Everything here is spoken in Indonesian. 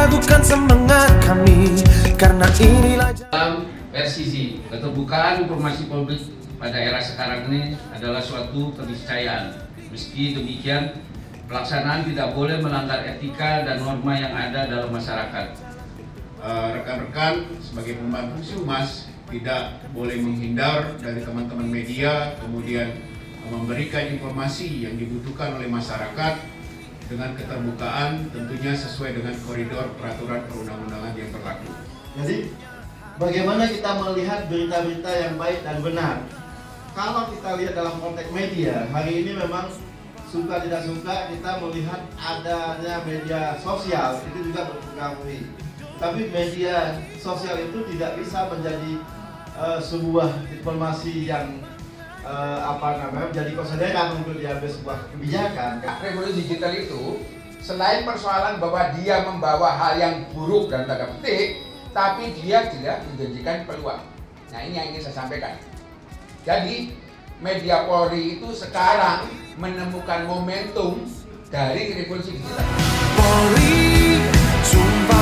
meragukan semangat kami, karena inilah Dalam versi keterbukaan informasi publik pada era sekarang ini adalah suatu keniscayaan. Meski demikian, pelaksanaan tidak boleh melanggar etika dan norma yang ada dalam masyarakat. Rekan-rekan sebagai pembantu Humas tidak boleh menghindar dari teman-teman media, kemudian memberikan informasi yang dibutuhkan oleh masyarakat dengan keterbukaan, tentunya sesuai dengan koridor peraturan perundang-undangan yang berlaku. Jadi bagaimana kita melihat berita-berita yang baik dan benar? Kalau kita lihat dalam konteks media, hari ini memang suka tidak suka kita melihat adanya media sosial itu juga berpengaruh. Tapi media sosial itu tidak bisa menjadi sebuah informasi yang menjadi konsideran untuk diambil sebuah kebijakan. Revolusi digital itu selain persoalan bahwa dia membawa hal yang buruk dan tanda petik, tapi dia tidak menjanjikan peluang. Nah, ini yang ingin saya sampaikan. Jadi media Polri itu sekarang menemukan momentum dari revolusi digital. Polri, sumpah